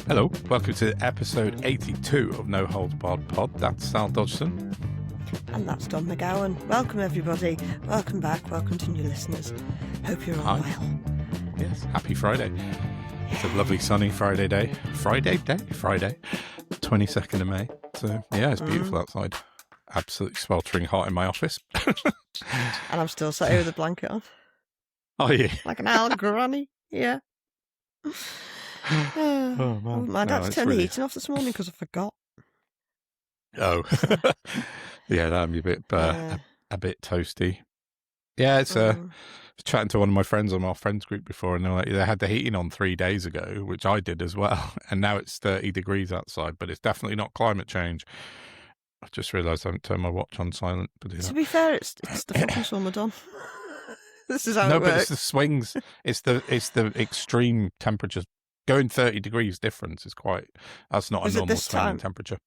Hello, welcome to episode 82 of No Holds Barred Pod. That's Sal Dodgson. And that's Don McGowan. Welcome everybody. Welcome back. Welcome to new listeners. Hope you're all well. Yes, happy Friday. It's a lovely sunny Friday day. Friday? 22nd of May. So yeah, it's beautiful outside. Absolutely sweltering hot in my office. And I'm still sat here with a blanket on. Oh yeah. Like an old granny. Yeah. Oh man. My dad's turned really... the heating off this morning because I forgot. Oh. Yeah, that'd be a bit toasty. Yeah, it's chatting to one of my friends on our friends group before, and they're like, they had the heating on 3 days ago, which I did as well, and now it's 30 degrees outside, but it's definitely not climate change. I just realised I haven't turned my watch on silent. But to be fair, it's the fucking summer, Don. This is how it works. No, but it's the swings. It's the extreme temperatures. Going 30 degrees difference is that's not a normal swing temperature.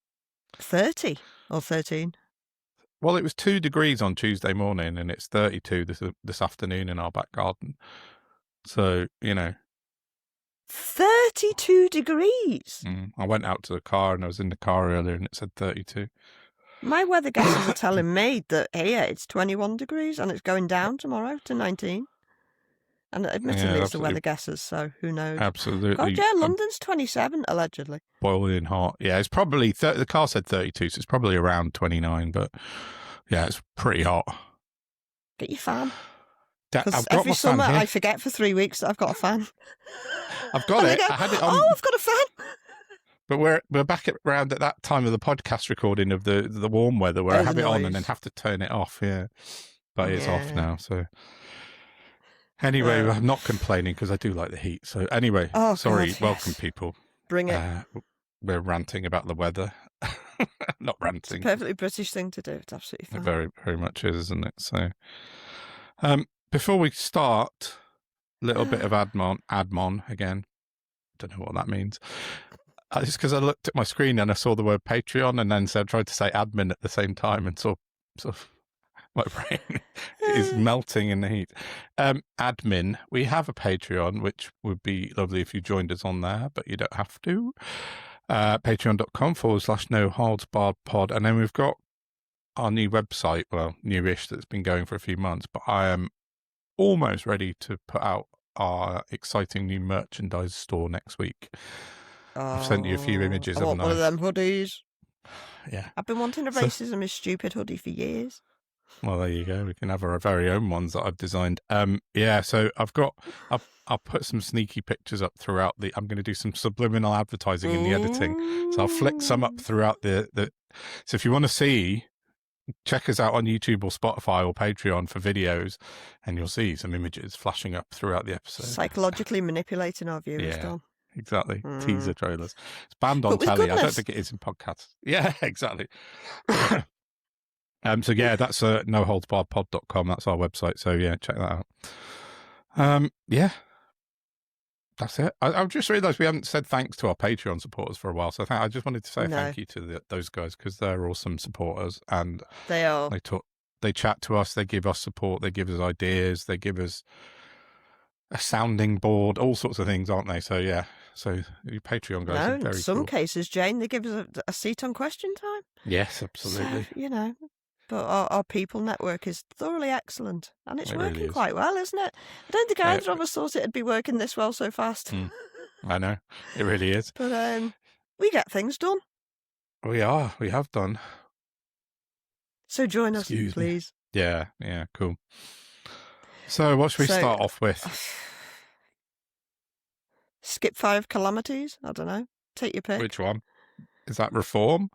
30 or 13? Well, it was 2 degrees on Tuesday morning, and it's 32 this afternoon in our back garden. So, 32 degrees? I went out to the car, and I was in the car earlier, and it said 32. My weather guesses are telling me that here it's 21 degrees, and it's going down tomorrow to 19. And admittedly, it's the weather guesses, so who knows? Absolutely. God, yeah, London's 27, allegedly. Boiling hot. Yeah, it's probably, the car said 32, so it's probably around 29, but yeah, it's pretty hot. Get your fan. Because every summer I forget for 3 weeks that I've got a fan. I've got it. I had it on. Oh, I've got a fan. But we're back around at that time of the podcast recording of the warm weather where I have it on and then have to turn it off. Yeah, but it's off now, so... Anyway, I'm not complaining because I do like the heat. So anyway, sorry, God, welcome people. Bring it. We're ranting about the weather. Not ranting. It's a perfectly British thing to do. It's absolutely fine. It very, very much is, isn't it? So before we start, a little bit of admon again. Don't know what that means. It's because I looked at my screen and I saw the word Patreon and then tried to say admin at the same time and saw sort of... My brain is melting in the heat. Admin, we have a Patreon, which would be lovely if you joined us on there, but you don't have to. Patreon.com/No Holds Barred Pod. And then we've got our new website, well, newish, that's been going for a few months, but I am almost ready to put out our exciting new merchandise store next week. I've sent you a few images. I want one of them hoodies. Yeah. I've been wanting a Racism is Stupid hoodie for years. Well, there you go. We can have our very own ones that I've designed. So I'll put some sneaky pictures up throughout I'm going to do some subliminal advertising in the editing. So I'll flick some up throughout the. So if you want to see, check us out on YouTube or Spotify or Patreon for videos, and you'll see some images flashing up throughout the episode. Psychologically manipulating our viewers, Don. Exactly. Teaser trailers. It's banned on telly. I don't think it is in podcasts. Yeah, exactly. So yeah, that's noholdsbarredpod.com. That's our website. So yeah, check that out. Yeah, that's it. I've just realised we haven't said thanks to our Patreon supporters for a while. So I just wanted to say thank you to those guys because they're awesome supporters and they are. They chat to us. They give us support. They give us ideas. They give us a sounding board. All sorts of things, aren't they? So yeah. So your Patreon guys are very in some cool. cases, Jane, they give us a seat on Question Time. Yes, absolutely. So, but our people network is thoroughly excellent. And it's working really quite well, isn't it? I don't think either of us thought it'd be working this well so fast. I know. It really is. But we get things done. We have done. So join us, please. Yeah, cool. So what should we start off with? Skip 5 calamities? I don't know. Take your pick. Which one? Is that reform?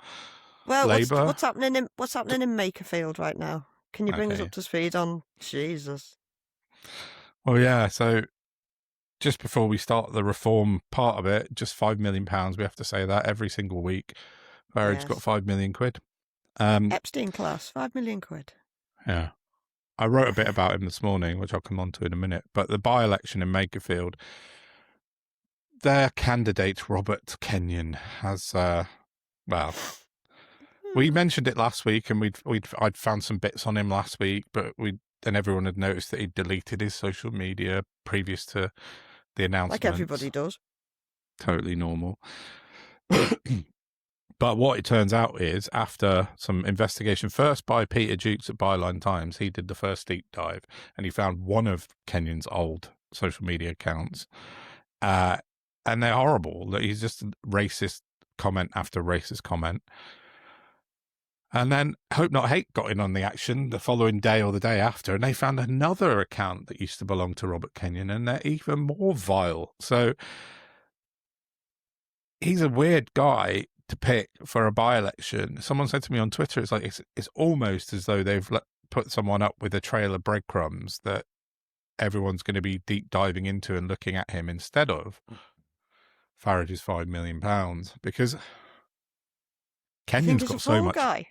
Well, what's happening in Makerfield right now? Can you bring us up to speed on Jesus? Well, yeah. So just before we start the reform part of it, just £5 million. We have to say that every single week. Farage got 5 million quid. Epstein class, 5 million quid. Yeah. I wrote a bit about him this morning, which I'll come on to in a minute. But the by-election in Makerfield, their candidate, Robert Kenyon, has, we mentioned it last week, and I'd found some bits on him last week, but everyone had noticed that he'd deleted his social media previous to the announcement. Like everybody does. totally normal. But what it turns out is, after some investigation, first by Peter Jukes at Byline Times, he did the first deep dive, and he found one of Kenyon's old social media accounts, and they're horrible. He's just racist comment after racist comment. And then Hope Not Hate got in on the action the following day or the day after, and they found another account that used to belong to Robert Kenyon, and they're even more vile. So he's a weird guy to pick for a by-election. Someone said to me on Twitter, it's like it's almost as though they've put someone up with a trail of breadcrumbs that everyone's going to be deep diving into and looking at him instead of Farage's £5 million, because Kenyon's got so much. Guy?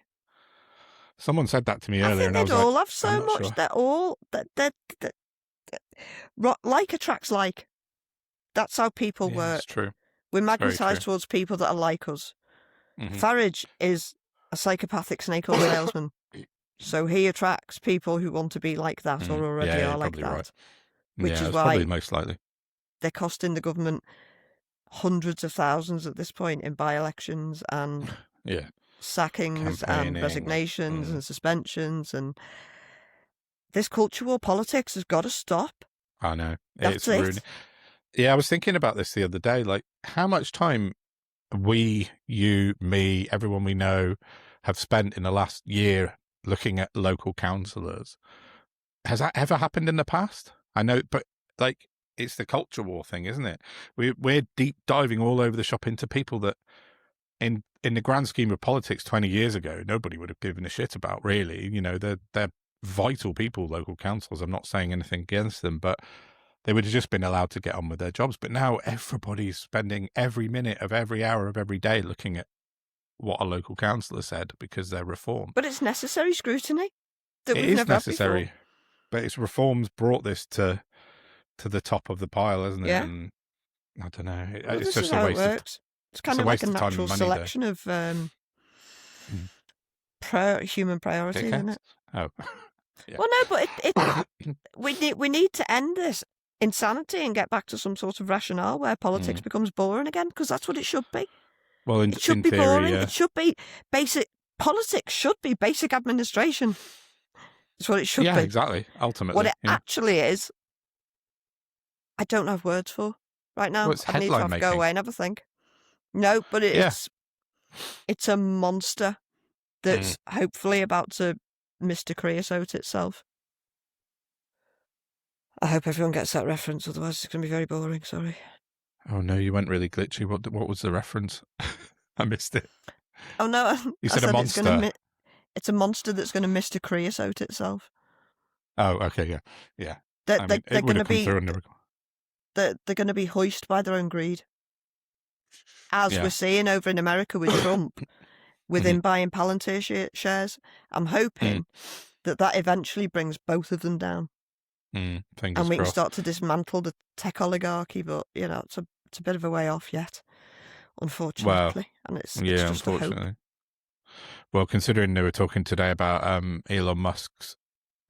Someone said that to me earlier, and I was like, they all have so much. Sure. They're all like attracts like. That's how people work. That's true. We magnetise towards people that are like us. Mm-hmm. Farage is a psychopathic snake oil salesman, so he attracts people who want to be like that or already are like that. Right. Which is why probably most likely they're costing the government hundreds of thousands at this point in by-elections and sackings and resignations and suspensions, and this culture war politics has got to stop. I know. It's rude. Yeah, I was thinking about this the other day, like how much time we, you, me, everyone we know have spent in the last year looking at local councillors. Has that ever happened in the past? I know, but like it's the culture war thing, isn't it? We're deep diving all over the shop into people that in the grand scheme of politics 20 years ago, nobody would have given a shit about, really. You know, they're vital people, local councils. I'm not saying anything against them, but they would have just been allowed to get on with their jobs. But now everybody's spending every minute of every hour of every day looking at what a local councillor said because they're reform. But it's necessary scrutiny. It is necessary, but it's reforms brought this to the top of the pile, isn't it? Yeah. And I don't know. It's just a waste of time. It's kind of like a natural selection of human priorities, isn't it? Oh. Yeah. Well, no, but we need to end this insanity and get back to some sort of rationale where politics becomes boring again, because that's what it should be. Well, it should be theory, boring. Yeah. It should be basic. Politics should be basic administration. That's what it should be. Yeah, exactly. Ultimately, what it actually is, I don't have words for right now. Well, I need to have to go away and have a think. No, but it's a monster that's hopefully about to Mr. Creosote itself. I hope everyone gets that reference, otherwise it's going to be very boring. Sorry. Oh no, you went really glitchy. What was the reference? I missed it. Oh no, you said a monster. It's a monster that's going to Mr. Creosote itself. Oh, okay, yeah. They're going to be. They're going to be hoisted by their own greed, as we're seeing over in America with Trump, with him buying Palantir shares. I'm hoping that eventually brings both of them down. And we can start to dismantle the tech oligarchy, but you know it's a bit of a way off yet, unfortunately. And it's just unfortunately. A hope. Well, considering they were talking today about Elon Musk's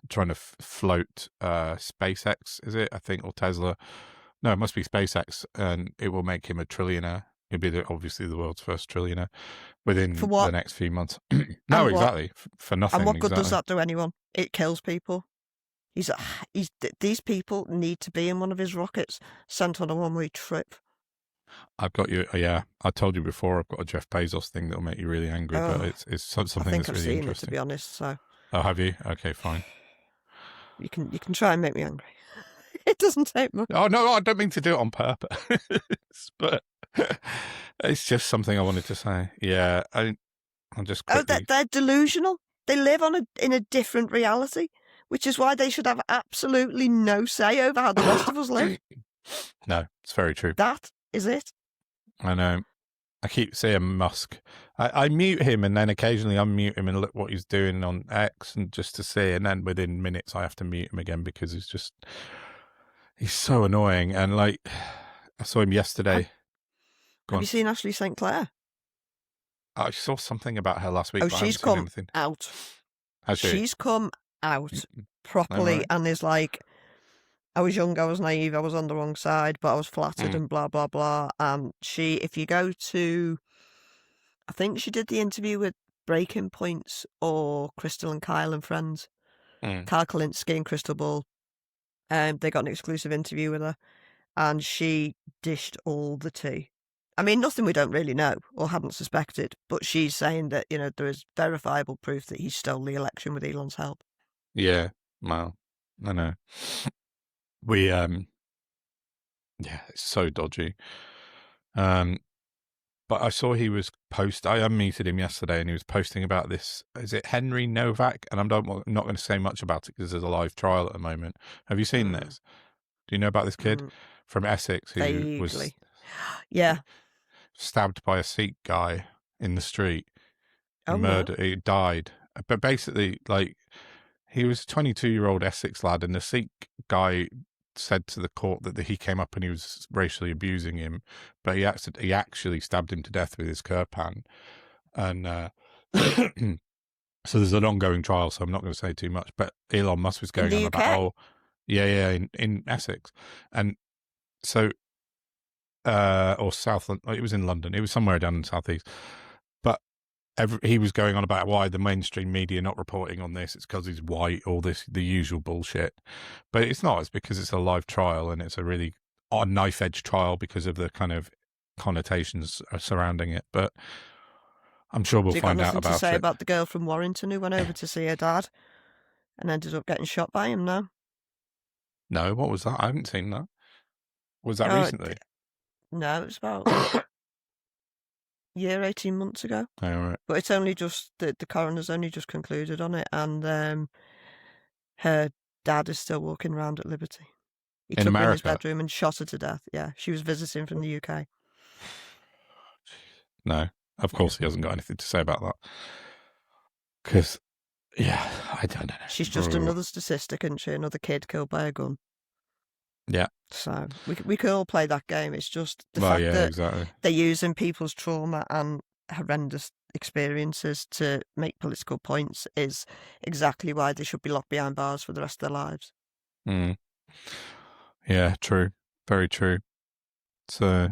trying to float SpaceX, is it? I think, or Tesla. No, it must be SpaceX, and it will make him a trillionaire. He'll be obviously the world's first trillionaire within the next few months. No, exactly. For nothing. And what good does that do anyone? It kills people. These people need to be in one of his rockets sent on a one-way trip. I've got you. Yeah, I told you before. I've got a Jeff Bezos thing that'll make you really angry, but it's something that's really seen interesting. It, to be honest. So. Oh, have you? Okay, fine. You can try and make me angry. It doesn't take much. Oh no, I don't mean to do it on purpose, but it's just something I wanted to say. Yeah, I'm just. Quickly... they're delusional. They live in a different reality, which is why they should have absolutely no say over how the rest of us live. No, it's very true. That is it. I know. I keep saying Musk. I mute him and then occasionally unmute him and look what he's doing on X and just to see, and then within minutes I have to mute him again because he's so annoying. And like, I saw him yesterday. Have you seen Ashley St. Clair? I saw something about her last week. Oh, she's come out. Has she? She's come out properly and is like, I was young, I was naive, I was on the wrong side, but I was flattered and blah, blah, blah. And if you go to, I think she did the interview with Breaking Points or Crystal and Kyle and Friends. Kyle Kalinske and Crystal Ball. They got an exclusive interview with her, and she dished all the tea. I mean, nothing we don't really know or hadn't suspected, but she's saying that, there is verifiable proof that he stole the election with Elon's help. Yeah, well, I know. Yeah, it's so dodgy. But I saw he was I unmuted him yesterday, and he was posting about this. Is it Henry Novak? And I'm not going to say much about it because there's a live trial at the moment. Have you seen this? Do you know about this kid from Essex who was stabbed by a Sikh guy in the street? He died. But basically, like, he was a 22-year-old Essex lad, and the Sikh guy said to the court that he came up and he was racially abusing him, but he actually stabbed him to death with his kirpan. And so there's an ongoing trial, so I'm not going to say too much, but Elon Musk was going on about, in Essex. And so, or South, it was in London, it was somewhere down in the southeast, but he was going on about why the mainstream media not reporting on this. It's because he's white, all this, the usual bullshit. But it's not. It's because it's a live trial, and it's a really knife-edge trial because of the kind of connotations surrounding it. But I'm sure we'll find out about it. Nothing to say about the girl from Warrington who went over to see her dad and ended up getting shot by him now? No, what was that? I haven't seen that. Was that recently? No, it was about... year, 18 months ago. Oh, right. But it's only just the coroner's only just concluded on it, and her dad is still walking around at liberty. He took her in his bedroom and shot her to death. Yeah, she was visiting from the UK. No, of course he hasn't got anything to say about that. Because, I don't know. She's just another statistic, isn't she? Another kid killed by a gun. Yeah. So we can all play that game. It's just the fact that they're using people's trauma and horrendous experiences to make political points is exactly why they should be locked behind bars for the rest of their lives. Yeah, true. Very true. So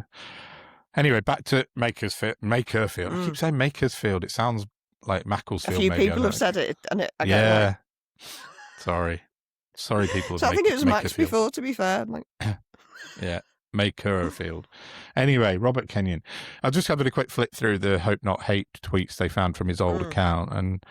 anyway, back to Makerfield. I keep saying Makersfield. It sounds like Macclesfield. A few people have said it, and Sorry, people. So I think it was Max before, to be fair. Yeah, Makerfield. Anyway, Robert Kenyon. I'll just have a quick flip through the Hope Not Hate tweets they found from his old account. And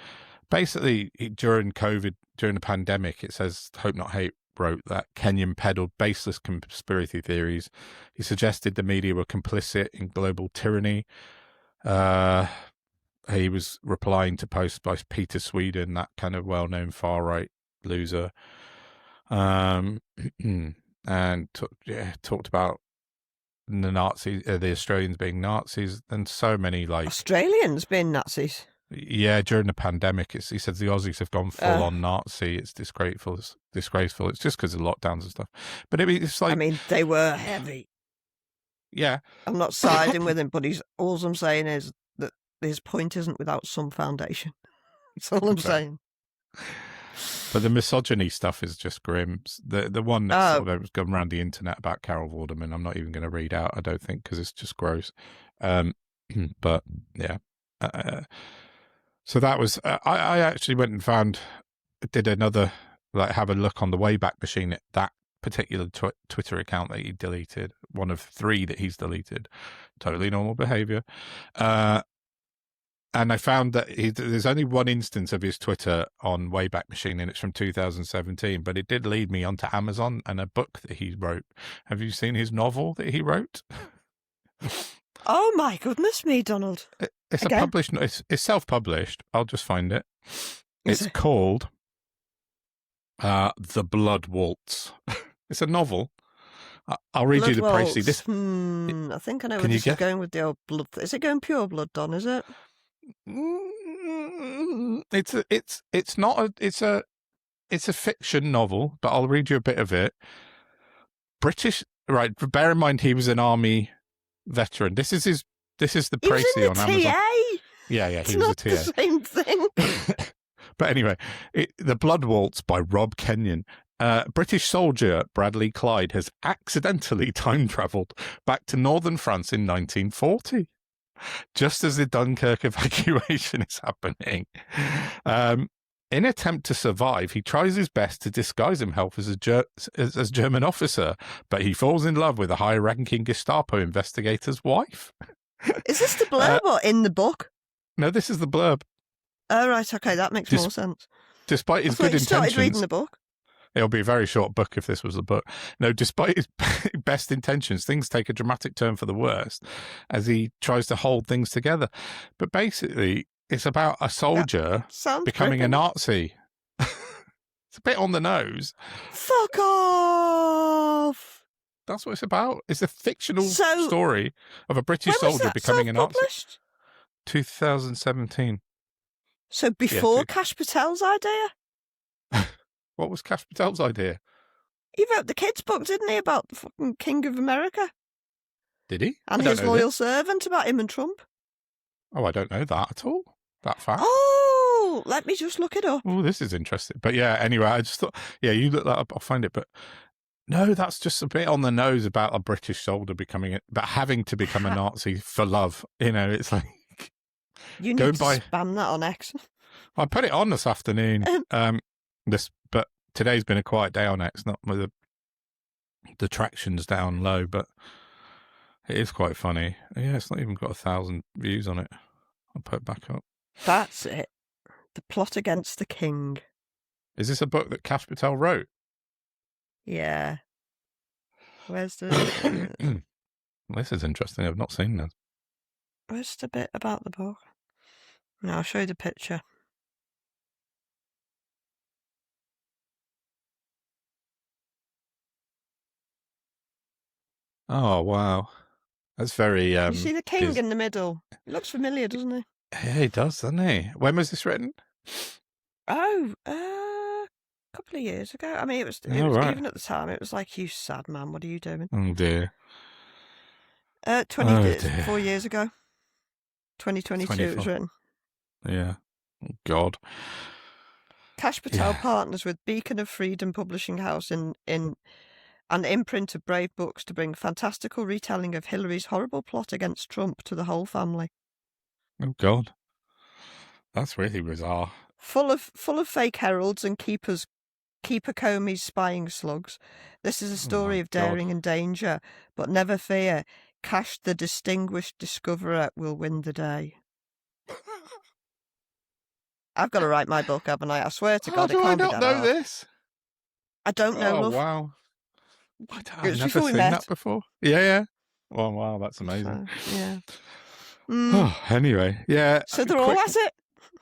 basically, during COVID, during the pandemic, it says Hope Not Hate wrote that Kenyon peddled baseless conspiracy theories. He suggested the media were complicit in global tyranny. He was replying to posts by Peter Sweden, that kind of well-known far-right loser. And talked about the Nazis, the Australians being Nazis, and so many Australians being Nazis. Yeah, during the pandemic, he said the Aussies have gone full on Nazi. It's disgraceful. It's disgraceful. It's just because of lockdowns and stuff. But it's like, I mean, they were heavy. Yeah, I'm not siding with him, but all I'm saying is that his point isn't without some foundation. That's all I'm saying. But the misogyny stuff is just grim. The one that sort of was going around the internet about Carol Vorderman, I'm not even going to read out, I don't think, because it's just gross. But yeah. So that was, I actually went and did another, have a look on the Wayback Machine at that particular Twitter account that he deleted, one of 3 that he's deleted. Totally normal behavior. And I found that there's only one instance of his Twitter on Wayback Machine, and it's from 2017. But it did lead me onto Amazon and a book that he wrote. Have you seen his novel that he wrote? Oh my goodness me, Donald! It's a published. It's self-published. I'll just find it. It's called The Blood Waltz. It's a novel. I'll read you the précis. I think I know where this is going with the old blood. Is it going pure blood, Don? Is it? It's a fiction novel, but I'll read you a bit of it. British, right? Bear in mind he was an army veteran. This is the précis on Amazon. Yeah, he was a TA. It's not the same thing. But anyway, The Blood Waltz by Rob Kenyon. British soldier Bradley Clyde has accidentally time-travelled back to northern France in 1940, just as the Dunkirk evacuation is happening. In attempt to survive, he tries his best to disguise himself as a German officer, but he falls in love with a high-ranking Gestapo investigator's wife. Is this the blurb or in the book? No, this is the blurb. Oh, right, okay, that makes more sense. Despite his good intentions... started reading the book. It'll be a very short book if this was a book. No, despite his best intentions, things take a dramatic turn for the worst as he tries to hold things together. But basically, it's about a soldier becoming a Nazi. It's a bit on the nose. Fuck off! That's what it's about. It's a fictional story of a British soldier becoming a Nazi. 2017. So before Kash Patel's idea? What was Kash Patel's idea? He wrote the kids' book, didn't he, about the fucking King of America? Did he? And his loyal servant about him and Trump. Oh, I don't know that at all. That fact. Oh, let me just look it up. Oh, this is interesting. But yeah, anyway, I just thought, you look that up, I'll find it. But no, that's just a bit on the nose about a British soldier but having to become a Nazi for love. It's like... You need to spam that on X. I put it on this afternoon. But today's been a quiet day on X, not with the traction's down low, but it is quite funny. Yeah, it's not even got 1,000 views on it. I'll put it back up. That's it. The Plot Against the King. Is this a book that Kash Patel wrote? Yeah. Where's the... This is interesting. I've not seen this. Where's the bit about the book? No, I'll show you the picture. Oh, wow. That's very... you see the king in the middle? He looks familiar, doesn't he? Yeah, he does, doesn't he? When was this written? Oh, a couple of years ago. I mean, it was right. Even at the time, it was like, you sad man, what are you doing? Oh, dear. 4 years ago. 2022 it was written. Yeah. Oh, God. Kash Patel partners with Beacon of Freedom Publishing House in an imprint of Brave Books to bring fantastical retelling of Hillary's horrible plot against Trump to the whole family. Oh, God. That's really bizarre. Full of fake heralds and keeper Comey's spying slugs. This is a story of daring and danger, but never fear. Kash, the distinguished discoverer, will win the day. I've got to write my book, haven't I? I swear to God, it can't be that hard. How do I not know this? I don't know, love. Oh, wow. I've never seen that before. Yeah. Oh, wow, that's amazing. So, yeah. Anyway, yeah. So they're all at it?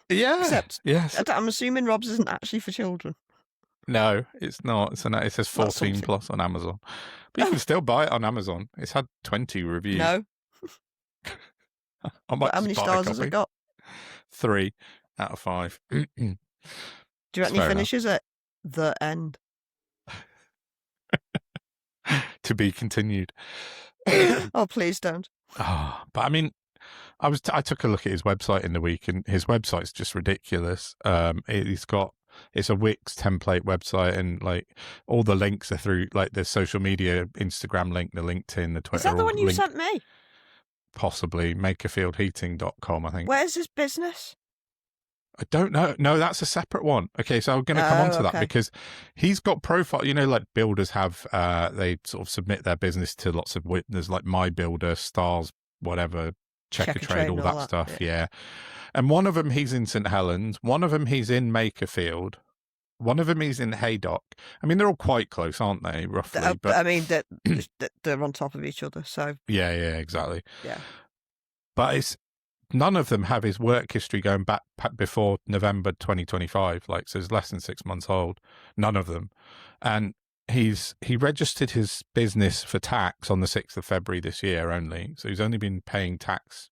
Yeah. Except, yes. I'm assuming Rob's isn't actually for children. No, it's not. It says 14 plus on Amazon. But you can still buy it on Amazon. It's had 20 reviews. No. How many stars has it got? 3 out of 5. Do you reckon he finishes it? The end. To be continued. Oh, please don't. Oh, but I mean, I took a look at his website in the week, and his website's just ridiculous. It's a Wix template website, and like all the links are through like the social media, Instagram link, the LinkedIn, the Twitter. Is that the one you sent me? Possibly makerfieldheating.com, I think. Where's his business? I don't know. No, that's a separate one. Okay, so I'm going to come on to that because he's got profile. Like builders have, they sort of submit their business to lots of there's like My Builder, Stars, whatever, Checker Trade, all that stuff. Yeah. And one of them he's in St Helens. One of them he's in Makerfield. One of them he's in Haydock. I mean, they're all quite close, aren't they? Roughly. But I mean, they're on top of each other. So yeah, exactly. Yeah. But none of them have his work history going back before November 2025. Like, so it's less than 6 months old. None of them. And he registered his business for tax on the 6th of February this year only. So he's only been paying tax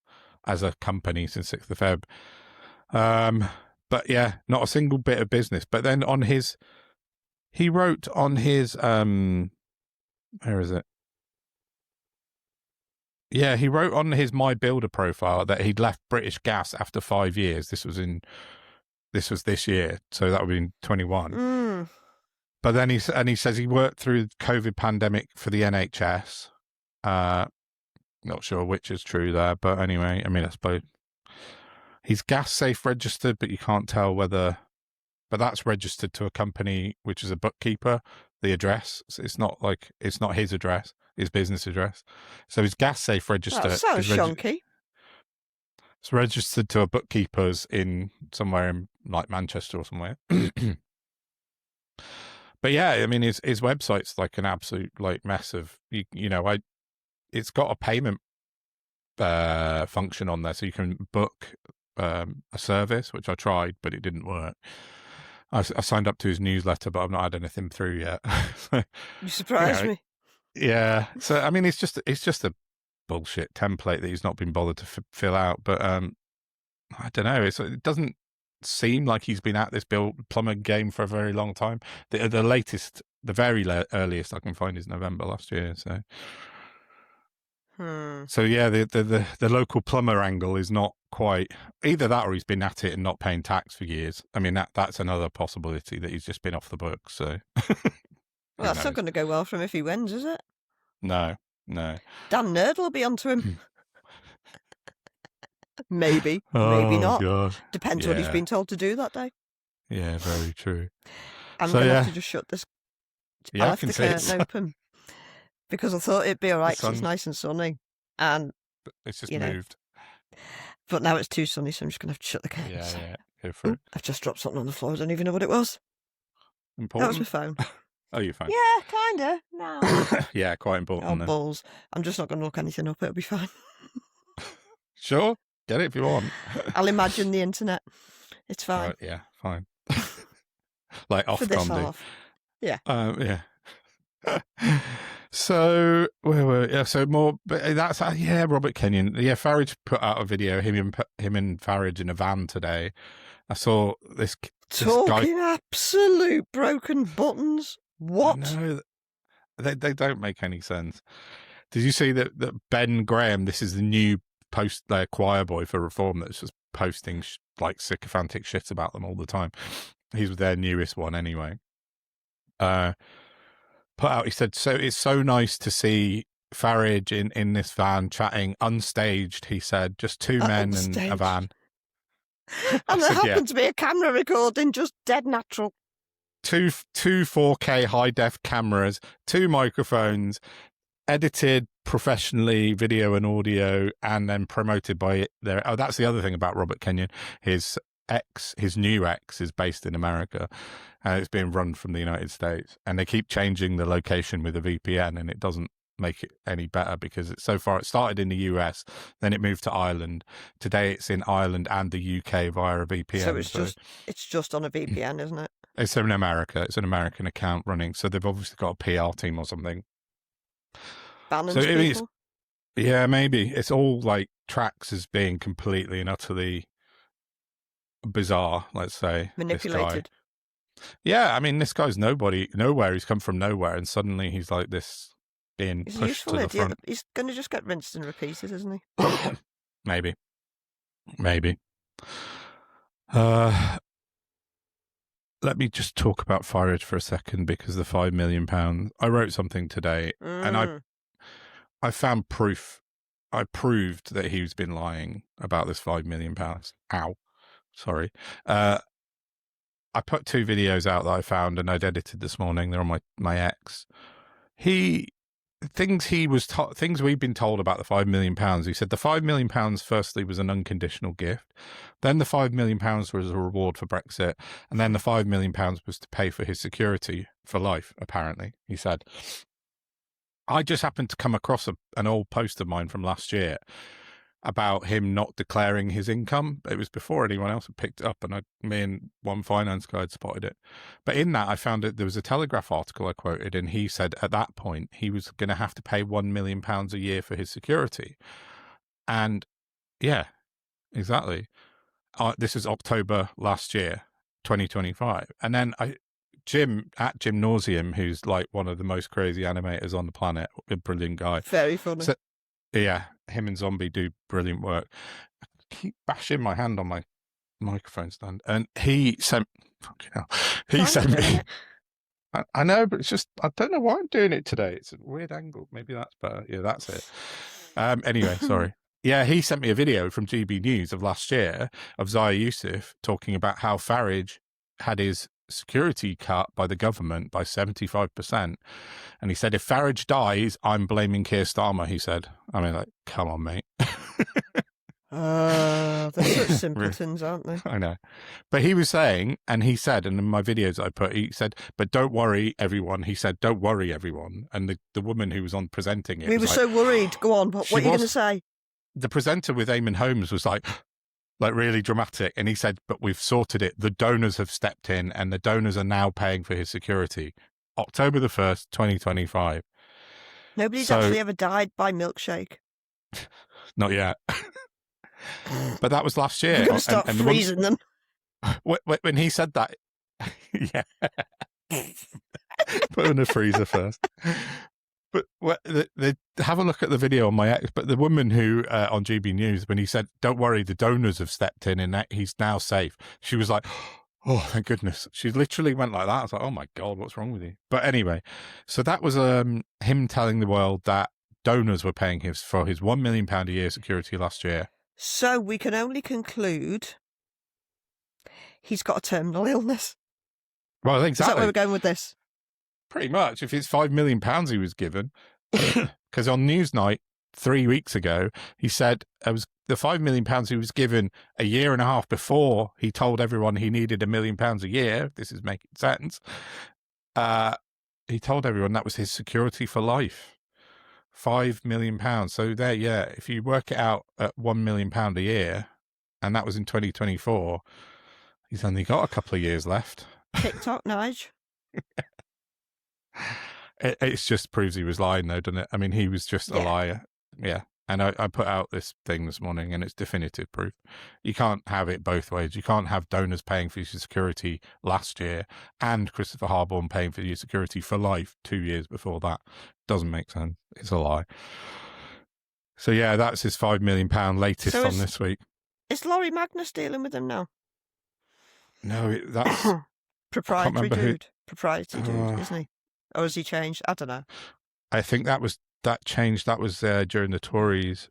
as a company since 6th of Feb. But yeah, not a single bit of business. But then he wrote on his, where is it? Yeah, he wrote on his My Builder profile that he'd left British Gas after 5 years. This was this year, so that would be in 21. But then he says he worked through the COVID pandemic for the NHS. Not sure which is true there, but anyway, I mean, I suppose he's gas safe registered, but you can't tell whether. But that's registered to a company which is a bookkeeper. The address, it's not his address, his business address. So his gas safe register. That sounds shonky. It's registered to a bookkeeper's in somewhere in like Manchester or somewhere. But yeah, I mean, his website's like an absolute like mess of it's got a payment function on there, so you can book a service, which I tried, but it didn't work. I signed up to his newsletter, but I've not had anything through yet. So, you surprised me. Yeah. So I mean, it's just a bullshit template that he's not been bothered to fill out. But I don't know. It doesn't seem like he's been at this plumber game for a very long time. The latest, the very earliest I can find is November last year. So. So yeah, the local plumber angle is not quite either that, or he's been at it and not paying tax for years. I mean, that's another possibility, that he's just been off the books. So, well, that's not going to go well for him if he wins, is it? No. Dan Nerd will be onto him. Maybe not. God. Depends what he's been told to do that day. Yeah, very true. I'm going to have to just shut this. Yeah, I left the curtain open. Because I thought it'd be all right because it's nice and sunny. And it's just moved. But now it's too sunny, so I'm just going to have to shut the curtains. Yeah, go for it. I've just dropped something on the floor. I don't even know what it was. Important? That was my phone. Oh, your phone? Yeah, kind of. No. Yeah, quite important. Oh, balls. I'm just not going to look anything up. It'll be fine. Sure. Get it if you want. I'll imagine the internet. It's fine. Right, yeah, fine. Like Ofcom for this half. Yeah. Yeah. So where were so more? But that's Robert Kenyon. Yeah, Farage put out a video him and Farage in a van today. I saw this talking guy, absolute broken buttons. What? No, they don't make any sense. Did you see that Ben Graham? This is the new choir boy for Reform that's just posting like sycophantic shit about them all the time. He's their newest one anyway. Put out, he said, so it's so nice to see Farage in this van chatting unstaged. He said, just two men and a van. And there happened to be a camera recording, just dead natural. Two 4K high def cameras, two microphones, edited professionally, video and audio, and then promoted by their. Oh, that's the other thing about Robert Kenyon. His new ex is based in America, and it's being run from the United States, and they keep changing the location with a VPN, and it doesn't make it any better because it started in the US, then it moved to Ireland. Today it's in Ireland and the UK via a VPN. So it's just on a VPN, isn't it? It's in America. It's an American account running, so they've obviously got a PR team or something. Balance people? Yeah, maybe. It's all like tracks as being completely and utterly bizarre, let's say. Manipulated. Yeah, I mean, this guy's nowhere. He's come from nowhere, and suddenly he's like this being pushed to the front. He's going to just get rinsed and repeated, isn't he? Maybe. Let me just talk about Farage for a second, because the £5 million. I wrote something today, and I found proof. I proved that he's been lying about this £5 million. Ow. Sorry. I put 2 videos out that I found and I'd edited this morning. They're on my ex. Things we've been told about the £5 million. He said the £5 million firstly was an unconditional gift. Then the £5 million was a reward for Brexit. And then the £5 million was to pay for his security for life, apparently, he said. I just happened to come across an old post of mine from last year about him not declaring his income. It was before anyone else had picked it up, and me and one finance guy had spotted it. But in that, I found there was a Telegraph article I quoted, and he said at that point he was going to have to pay £1 million a year for his security. And yeah, exactly. This is October last year, 2025. And then Jim at Jim Nauseum, who's like one of the most crazy animators on the planet, a brilliant guy. Very funny. So, yeah, him and Zombie do brilliant work. I keep bashing my hand on my microphone stand, and he sent. Fucking hell. He sent me. I know, but it's just, I don't know why I'm doing it today. It's a weird angle. Maybe that's better. Yeah, that's it. Anyway, sorry. Yeah, he sent me a video from GB News of last year of Zaya Yusuf talking about how Farage had his security cut by the government by 75%. And he said, if Farage dies, I'm blaming Keir Starmer, he said. I mean, like, come on, mate. They're such simpletons, aren't they? I know. But he was saying, and he said, and in my videos I put, he said, but don't worry, everyone. He said, don't worry, everyone. And the woman who was on presenting it we were so worried. Go on, what are you going to say? The presenter with Eamon Holmes was like really dramatic. And he said, but we've sorted it. The donors have stepped in and the donors are now paying for his security. October the 1st, 2025. Nobody's actually ever died by milkshake. Not yet. But that was last year. You're going to start freezing them. When he said that, yeah. Put in the freezer first. But have a look at the video on my ex. But the woman who on GB News, when he said, don't worry, the donors have stepped in and he's now safe, she was like, oh, thank goodness. She literally went like that. I was like, oh my God, what's wrong with you? But anyway, so that was him telling the world that donors were paying for his £1 million a year security last year. So we can only conclude he's got a terminal illness. Well, exactly. Is that where we're going with this? Pretty much. If it's £5 million he was given, because on Newsnight 3 weeks ago, he said it was the £5 million he was given a year and a half before he told everyone he needed £1 million a year. If this is making sense. He told everyone that was his security for life. £5 million. So there, yeah, if you work it out at £1 million a year, and that was in 2024, he's only got a couple of years left. TikTok, Nige. It just proves he was lying, though, doesn't it? I mean, he was just a liar. Yeah. And I put out this thing this morning, and it's definitive proof. You can't have it both ways. You can't have donors paying for your security last year and Christopher Harborne paying for your security for life 2 years before that. Doesn't make sense. It's a lie. So, yeah, that's his £5 million latest from this week. Is Laurie Magnus dealing with him now? No, that's... Proprietary dude, isn't he? Or has he changed? I don't know. I think that changed. That was during the Tories.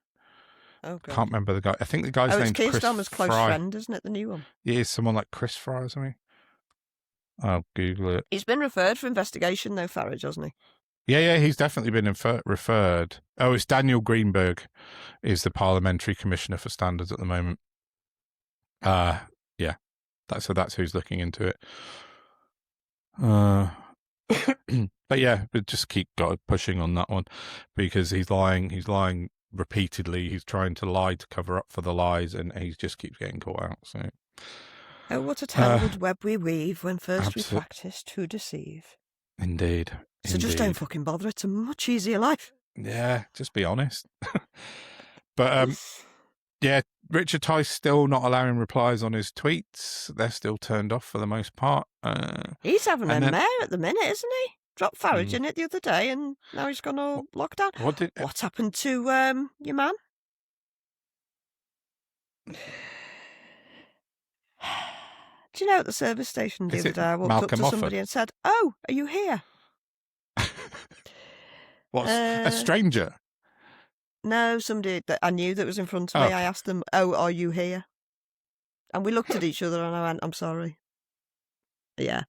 Oh, God. Can't remember the guy. I think the guy's name's Chris Fry. Keir Starmer's close friend, isn't it? The new one. Yeah, someone like Chris Fry or something. I'll Google it. He's been referred for investigation, though, Farage, hasn't he? Yeah, he's definitely been referred. Oh, it's Daniel Greenberg is the Parliamentary Commissioner for Standards at the moment. Yeah, that's who's looking into it. But yeah, but just keep pushing on that one because he's lying repeatedly. He's trying to lie to cover up for the lies, and he just keeps getting caught out. So, oh, what a tangled web we weave when first we practice to deceive. Indeed. So just don't fucking bother. It's a much easier life. Yeah, just be honest. But yeah, Richard Tice still not allowing replies on his tweets. They're still turned off for the most part. He's having a mare at the minute, isn't he? Dropped Farage in it the other day, and now he's gone all locked down. What's happened to your man? Do you know at the service station the other day, I walked up to somebody and said, "Oh, are you here?" What's a stranger? No, somebody that I knew that was in front of me. I asked them, "Oh, are you here?" And we looked at each other and I went, "I'm sorry." Yeah.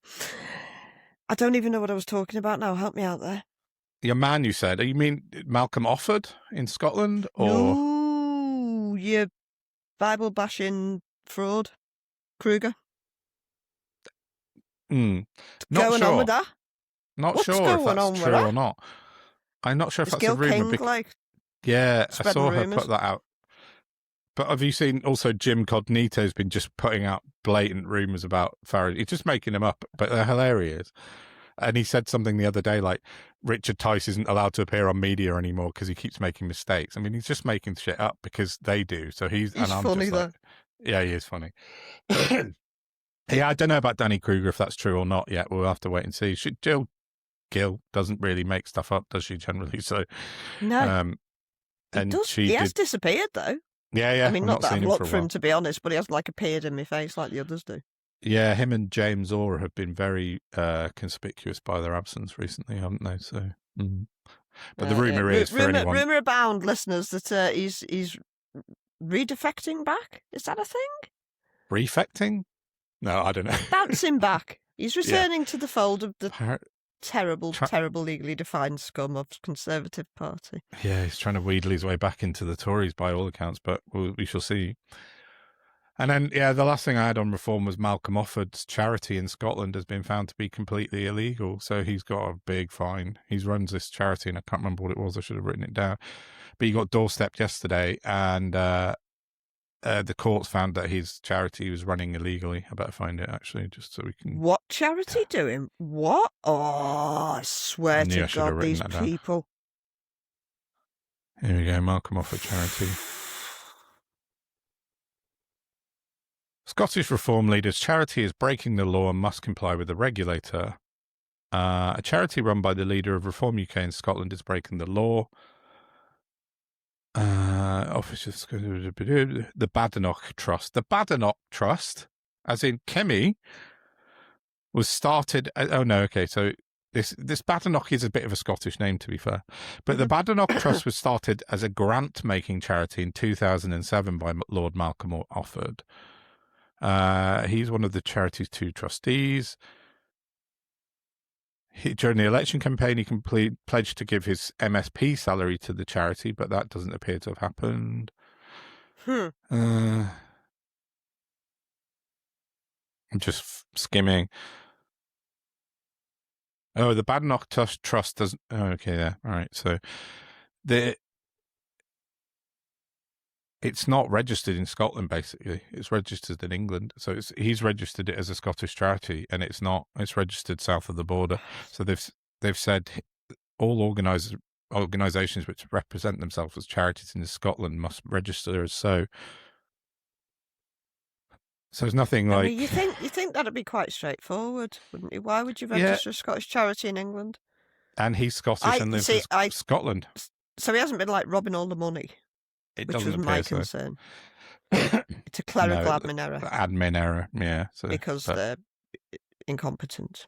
I don't even know what I was talking about now. Help me out there. Your man, you said. You mean Malcolm Offord in Scotland? Or... No, you Bible bashing fraud, Kruger. Not going sure. on with that? Not sure if that's true or not. I'm not sure if that's a rumour. Yeah, I saw her put that out. But have you seen also Jim Cognito's been just putting out blatant rumours about Farage? He's just making them up, but they're hilarious. And he said something the other day like Richard Tice isn't allowed to appear on media anymore because he keeps making mistakes. I mean, he's just making shit up because they do. So he's and I'm funny just though. Like, yeah, he is funny. Yeah, I don't know about Danny Kruger if that's true or not yet. We'll have to wait and see. Jill Gill doesn't really make stuff up, does she? Generally, so no. And he has disappeared though. Yeah. I mean, not that I've looked for him to be honest, but he has like appeared in my face like the others do. Yeah, him and James Orr have been very conspicuous by their absence recently, haven't they? So, but the rumor is for anyone. Rumor abound, listeners, that he's redefecting back. Is that a thing? Refecting? No, I don't know. Bouncing back. He's returning to the fold of the terrible legally defined scum of Conservative Party. Yeah, he's trying to wheedle his way back into the Tories by all accounts, but we shall see. And then, the last thing I had on reform was Malcolm Offord's charity in Scotland has been found to be completely illegal. So he's got a big fine. He runs this charity, and I can't remember what it was. I should have written it down. But he got doorstepped yesterday, and the courts found that his charity was running illegally. I better find it, actually, just so we can... What charity doing? What? Oh, I swear to God, these people. Here we go, Malcolm Offord charity. Scottish Reform leaders' charity is breaking the law and must comply with the regulator. A charity run by the leader of Reform UK in Scotland is breaking the law. The Badenoch Trust. The Badenoch Trust, as in Kemi, was started... so this Badenoch is a bit of a Scottish name, to be fair. But the Badenoch Trust was started as a grant-making charity in 2007 by Lord Malcolm Offord. He's one of the charity's 2 trustees. During the election campaign, he pledged to give his MSP salary to the charity, but that doesn't appear to have happened. I'm just skimming. Oh, the Badenoch Trust doesn't... Oh, okay, yeah. All right, so it's not registered in Scotland, basically. It's registered in England. So he's registered it as a Scottish charity, and it's not. It's registered south of the border. So they've said all organisations which represent themselves as charities in Scotland must register as so. So there's nothing like... you think that'd be quite straightforward, wouldn't you? Why would you register a Scottish charity in England? And he's Scottish and lives in Scotland. So he hasn't been like robbing all the money. Which was my concern. It's a clerical admin error. Admin error, yeah. Because they're incompetent.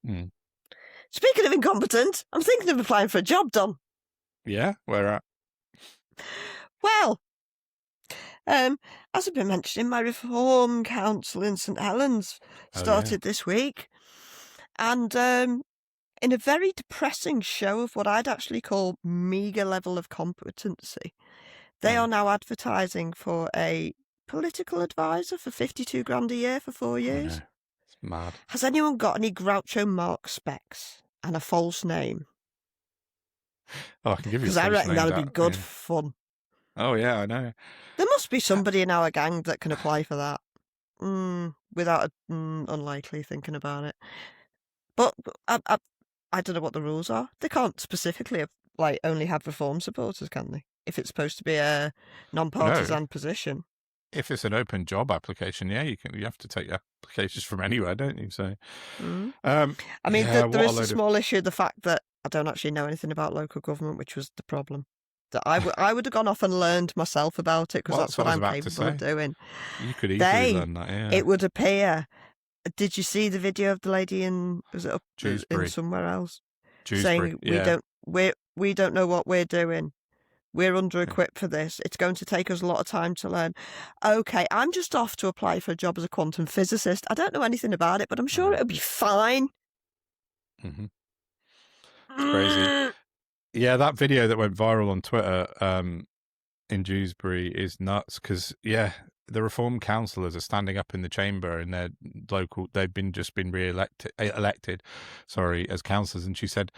Speaking of incompetent, I'm thinking of applying for a job, Dom. Yeah? Where at? Well, as I've been mentioning, my Reform Council in St Helens started this week. And in a very depressing show of what I'd actually call meagre level of competency, they are now advertising for a political advisor for 52 grand a year for 4 years. It's mad. Has anyone got any Groucho Marx specs and a false name? Oh, I can give you. Because I reckon that'd be good fun. Oh yeah, I know. There must be somebody in our gang that can apply for that. Without unlikely thinking about it. But I don't know what the rules are. They can't specifically only have Reform supporters, can they? If it's supposed to be a non-partisan position. If it's an open job application, you have to take applications from anywhere, don't you? So, I mean, there is a small issue, the fact that I don't actually know anything about local government, which was the problem. That I would have gone off and learned myself about it, because that's what I'm capable of doing. You could easily learn that, yeah. It would appear. Did you see the video of the lady was it up in somewhere else? Saying we don't know what we're doing. We're under-equipped for this. It's going to take us a lot of time to learn. Okay, I'm just off to apply for a job as a quantum physicist. I don't know anything about it, but I'm sure it'll be fine. It's crazy. Yeah, that video that went viral on Twitter in Dewsbury is nuts because, the Reform councillors are standing up in the chamber in their local... They've just been elected as councillors, and she said...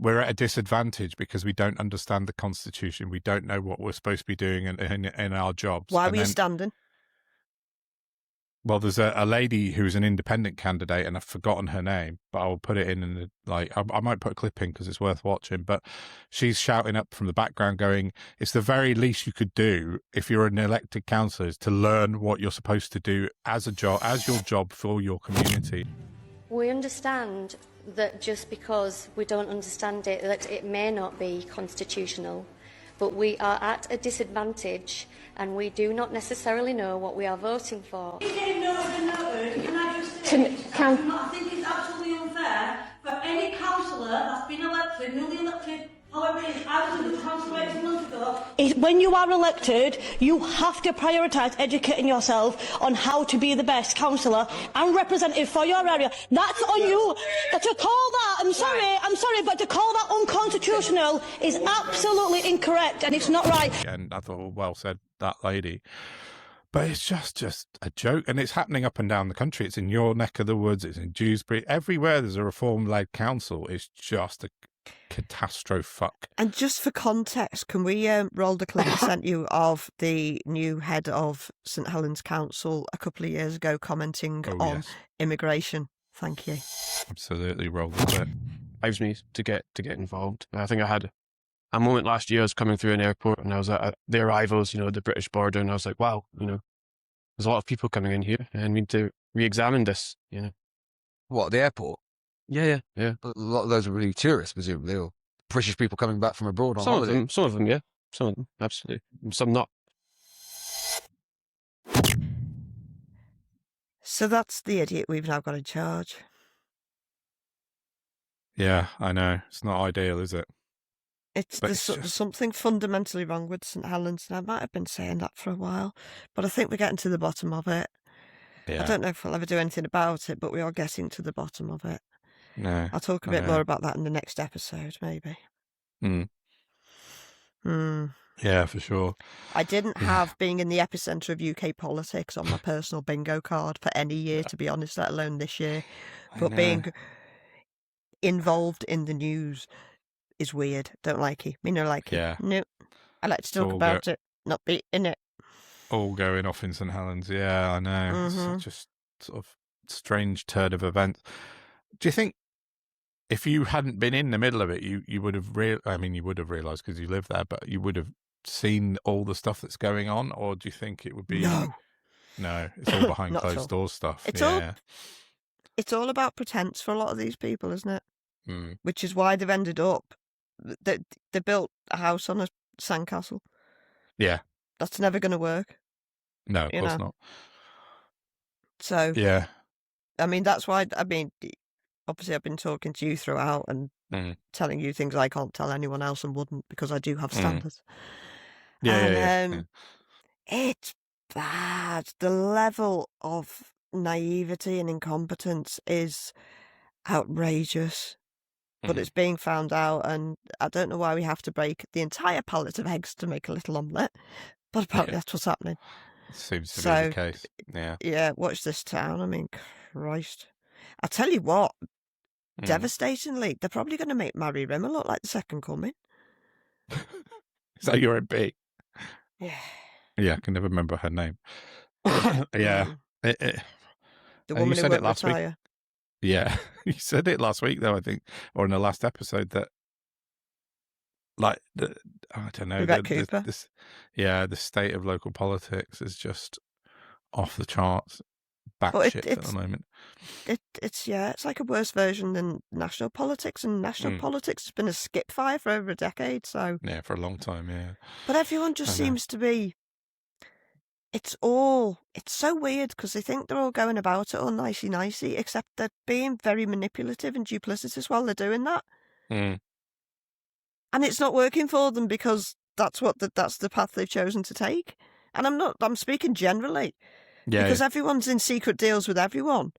We're at a disadvantage because we don't understand the Constitution. We don't know what we're supposed to be doing in our jobs. Why were you standing? Well, there's a lady who's an independent candidate, and I've forgotten her name, but I'll put it in I might put a clip in because it's worth watching. But she's shouting up from the background going, it's the very least you could do if you're an elected councillor is to learn what you're supposed to do as your job for your community. We understand that just because we don't understand it, that it may not be constitutional, but we are at a disadvantage and we do not necessarily know what we are voting for. Can I just I think it's absolutely unfair for any councillor that's been elected, newly elected, however it is, I was in the council 18 months ago. When you are elected, you have to prioritise educating yourself on how to be the best councillor and representative for your area. That's on you. But to call that, I'm sorry, but to call that unconstitutional is absolutely incorrect, and it's not right. And I thought, well said, that lady. But it's just a joke, and it's happening up and down the country. It's in your neck of the woods. It's in Dewsbury. Everywhere there's a reform-led council, it's just a catastrophe fuck. And just for context, can we roll the clip I sent you of the new head of St Helens Council a couple of years ago commenting on immigration? Thank you. Absolutely, roll the clip. Drives me to get involved. I think I had a moment last year. I was coming through an airport and I was at the arrivals, the British border, and I was like, wow, there's a lot of people coming in here, and we need to re-examine this. What, the airport? Yeah. But a lot of those are really tourists, presumably, or British people coming back from abroad on holiday. Some of them, yeah. Some of them, absolutely. Some not. So that's the idiot we've now got in charge. Yeah, I know. It's not ideal, is it? There's something fundamentally wrong with St Helens, and I might have been saying that for a while, but I think we're getting to the bottom of it. Yeah. I don't know if we'll ever do anything about it, but we are getting to the bottom of it. No, I'll talk a bit more about that in the next episode, maybe. Yeah, for sure. I didn't have being in the epicentre of UK politics on my personal bingo card for any year, to be honest, let alone this year. But being involved in the news is weird. Don't like it. Me no like it. Yeah. No. I like to talk about it, not be in it. All going off in St Helens. Yeah, I know. It's just sort of strange turn of events. Do you think if you hadn't been in the middle of it, you would have you would have realised because you live there, but you would have seen all the stuff that's going on, or do you think it would be No, it's all behind closed doors stuff. It's all about pretense for a lot of these people, isn't it? Which is why they've ended up they built a house on a sandcastle. Yeah. That's never going to work. No, of course not. So yeah, that's why obviously I've been talking to you throughout and telling you things I can't tell anyone else and wouldn't, because I do have standards. It's bad. The level of naivety and incompetence is outrageous, but it's being found out, and I don't know why we have to break the entire pallet of eggs to make a little omelette, but apparently that's what's happening. Seems to be the case. Yeah, watch this town. Christ. I tell you what, devastatingly, they're probably going to make Mary Rimmer look like the second coming. Is that your MP? Yeah. Yeah, I can never remember her name. Yeah. The woman who won't retire. Yeah, you said it last week, though, I think, or in the last episode, that, I don't know. Cooper. The state of local politics is just off the charts, batshit at the moment. It's like a worse version than national politics, and national politics has been a skip fire for over a decade. So yeah, for a long time, yeah. But everyone just seems to be. It's so weird because they think they're all going about it all nicey, except they're being very manipulative and duplicitous while they're doing that. And it's not working for them because that's the path they've chosen to take. And I'm speaking generally. Yeah. Because everyone's in secret deals with everyone.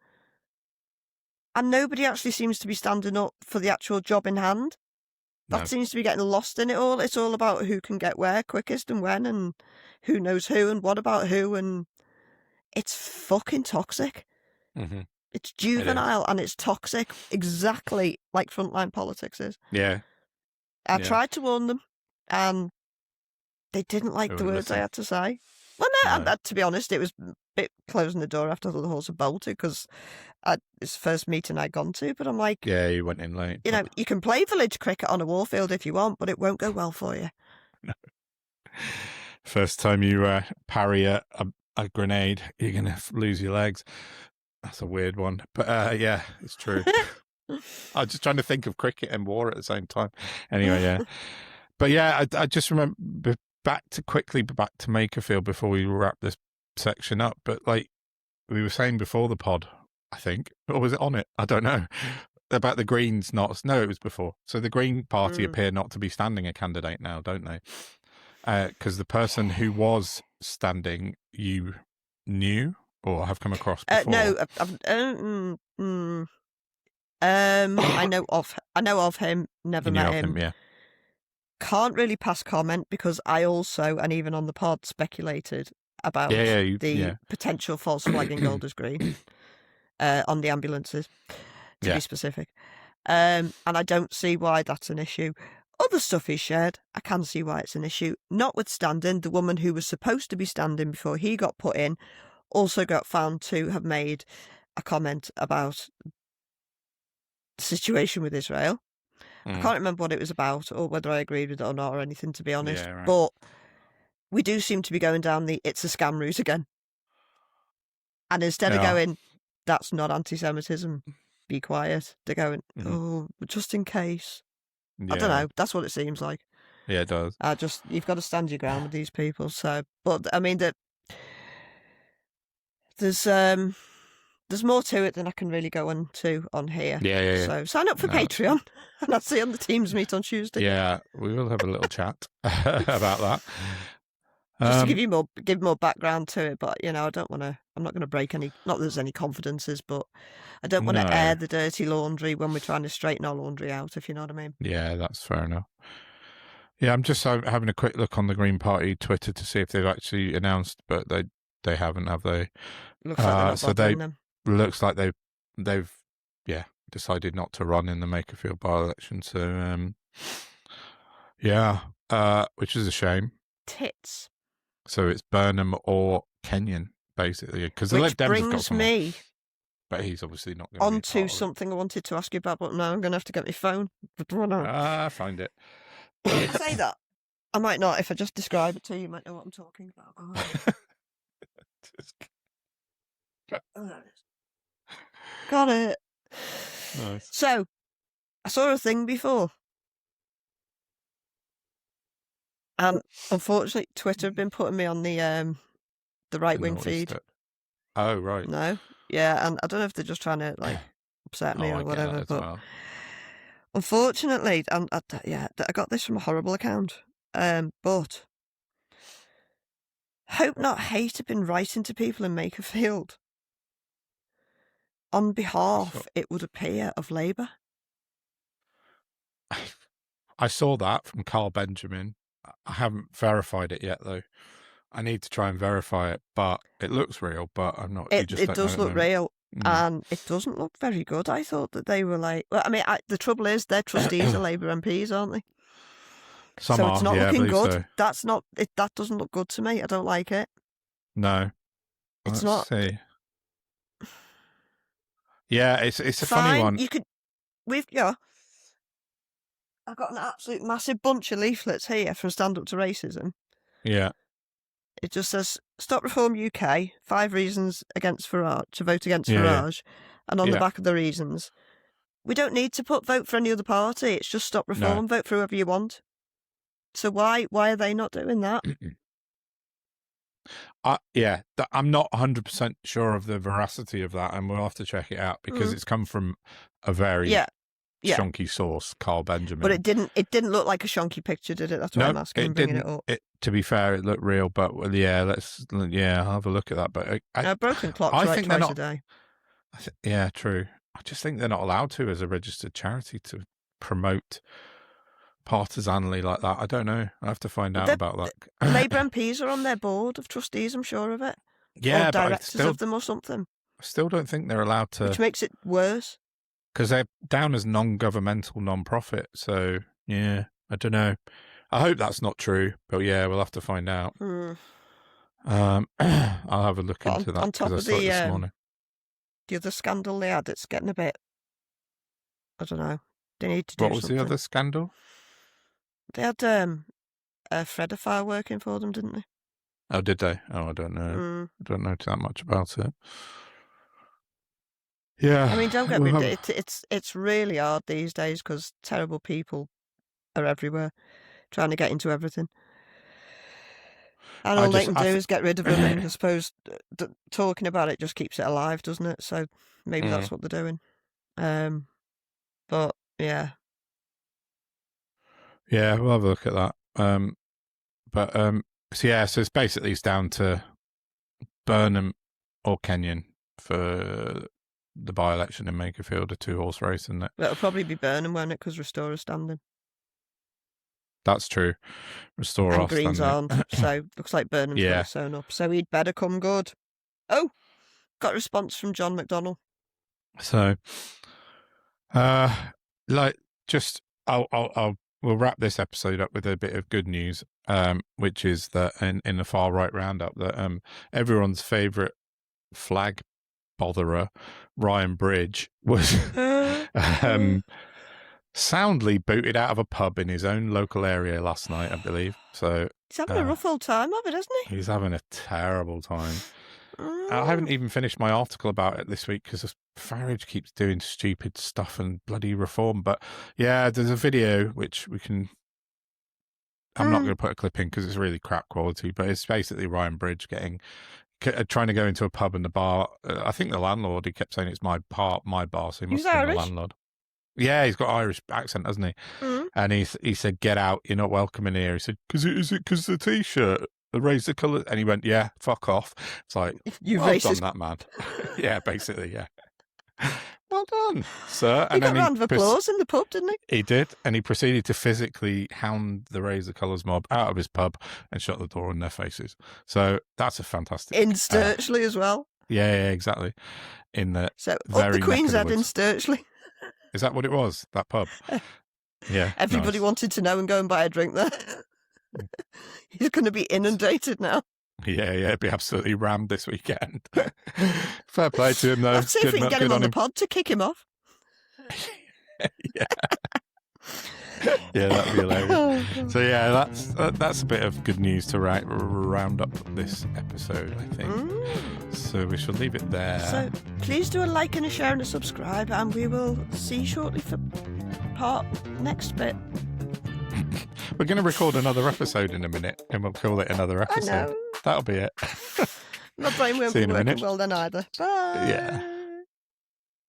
And nobody actually seems to be standing up for the actual job in hand. That seems to be getting lost in it all. It's all about who can get where quickest and when, and who knows who and what about who, and it's fucking toxic. It's juvenile and it's toxic, exactly like frontline politics is. Yeah. I tried to warn them, and they didn't like the words I had to say. Well, no. To be honest, it was a bit closing the door after the horse had bolted, because it's the first meeting I'd gone to, but I'm like... Yeah, you went in late. You can play village cricket on a warfield if you want, but it won't go well for you. No. First time you parry a grenade, you're going to lose your legs. That's a weird one. But yeah, it's true. I was just trying to think of cricket and war at the same time. Anyway, yeah. But yeah, I just remember... back to Makerfield before we wrap this section up. But like we were saying before the pod, I think. Or was it on it? I don't know. About the Greens not... No, it was before. So the Green Party appear not to be standing a candidate now, don't they? Because the person who was standing, you knew or have come across before? No, I know of him. Never met him. Yeah. Can't really pass comment because I also, and even on the pod, speculated about the potential false flagging Golders Green on the ambulances, to be specific. And I don't see why that's an issue. Other stuff he shared, I can see why it's an issue. Notwithstanding, the woman who was supposed to be standing before he got put in also got found to have made a comment about the situation with Israel. I can't remember what it was about or whether I agreed with it or not or anything, to be honest. Yeah, right. But we do seem to be going down the it's a scam route again. And instead of going, that's not anti-Semitism, be quiet, they're going, oh, just in case. I don't know. That's what it seems like. Yeah, it does. You've got to stand your ground with these people. So, but I mean, there's more to it than I can really go into on here. Yeah. So sign up for Patreon, and I'll see you on the Teams meet on Tuesday. Yeah, we will have a little chat about that. Just to give more background to it, but I don't want to. I'm not going to break any. Not that there's any confidences, but I don't want to air the dirty laundry when we're trying to straighten our laundry out. If you know what I mean. Yeah, that's fair enough. Yeah, I'm just having a quick look on the Green Party Twitter to see if they've actually announced, but they haven't, have they? Looks like they're not looks like they've decided not to run in the Makerfield by-election. So which is a shame. Tits. So it's Burnham or Kenyon, basically, because the Lib Dems have got someone. Me but he's obviously not going on to something I wanted to ask you about, but now I'm going to have to get my phone. Find it. Say that. I might not. If I just describe it to you, you might know what I'm talking about. Oh, there it is. Got it. Nice. So, I saw a thing before. And unfortunately, Twitter have been putting me on the right-wing feed. Oh, right. No. Yeah, and I don't know if they're just trying to, upset me or whatever, but unfortunately, I got this from a horrible account, but Hope Not Hate have been writing to people in Makerfield on behalf, it would appear, of Labour. I saw that from Carl Benjamin. I haven't verified it yet, though. I need to try and verify it, but it looks real, but I'm not... It does look real, and it doesn't look very good. I thought that they were the trouble is, their trustees are Labour MPs, aren't they? It's not looking good. So. That doesn't look good to me. I don't like it. No. It's not. See. Yeah, it's a funny one. I've got an absolute massive bunch of leaflets here from Stand Up to Racism. Yeah. It just says, Stop Reform UK, 5 reasons against Farage, to vote against Farage. And on the back of the reasons, we don't need to vote for any other party. It's just Stop Reform, vote for whoever you want. So why are they not doing that? I'm not 100% sure of the veracity of that, and we'll have to check it out because it's come from a very shonky source, Carl Benjamin. But it didn't look like a shonky picture, did it? That's why I'm asking and bringing it up. To be fair, it looked real, but I'll have a look at that. But broken clocks right twice a day. Yeah, true. I just think they're not allowed to, as a registered charity, to promote partisanly like that. I don't know. I have to find out about that. Labour MPs are on their board of trustees, I'm sure of it. Yeah, or directors of them or something. I still don't think they're allowed to. Which makes it worse. Because they're down as non-governmental, non-profit. So, yeah, I don't know. I hope that's not true. But, yeah, we'll have to find out. I'll have a look into that. On top of this morning. The other scandal they had, it's getting a bit... I don't know. They need to do something. What was the other scandal? They had Fredify working for them, didn't they? Oh, did they? Oh, I don't know. I don't know that much about it. Yeah. I mean, don't get me wrong. It's really hard these days because terrible people are everywhere trying to get into everything. And all they can do is get rid of them, and I suppose talking about it just keeps it alive, doesn't it? So maybe that's what they're doing. But yeah. Yeah, we'll have a look at that. So it's basically down to Burnham or Kenyon for the by-election in Makerfield, a 2-horse race, isn't it? It'll probably be Burnham, won't it? Because Restore's standing. That's true. Restore and Greens aren't, so looks like Burnham's got it sewn up. So he'd better come good. Oh, got a response from John McDonnell. So, we'll wrap this episode up with a bit of good news, which is that in the far right roundup, that everyone's favourite flag botherer, Ryan Bridge, was soundly booted out of a pub in his own local area last night, I believe. So he's having a rough old time of it, isn't he? He's having a terrible time. I haven't even finished my article about it this week because Farage keeps doing stupid stuff and bloody reform. But yeah, there's a video which we can... I'm not going to put a clip in because it's really crap quality, but it's basically Ryan Bridge trying to go into a pub and the bar. I think the landlord, he kept saying it's my bar, so he must be the landlord. Yeah, he's got Irish accent, hasn't he? And he said, "Get out! You're not welcome in here." He said, "Because the t-shirt, the raise the colour," and he went, "Yeah, fuck off." It's like, you well racist. done, that man. Yeah, basically, yeah. Well done, sir. He got a round of applause in the pub, didn't he? He did, and he proceeded to physically hound the Raise the Colours mob out of his pub and shut the door in their faces. So that's a fantastic... In Sturchley as well. Yeah, exactly. In the up the Queen's Head in Sturchley. Is that what it was, that pub? Yeah. Everybody wanted to know and go and buy a drink there. He's going to be inundated now. Yeah, it'd be absolutely rammed this weekend. Fair play to him, though. Let's see if we can get him on the pod to kick him off. Yeah. Yeah, that'd be hilarious. So yeah, that's a bit of good news to round up this episode, I think. So we shall leave it there. So please do a like and a share and a subscribe, and we will see you shortly for next bit. We're going to record another episode in a minute, and we'll call it another episode. I know. That'll be it. My brain won't be working well then either. Bye. Yeah.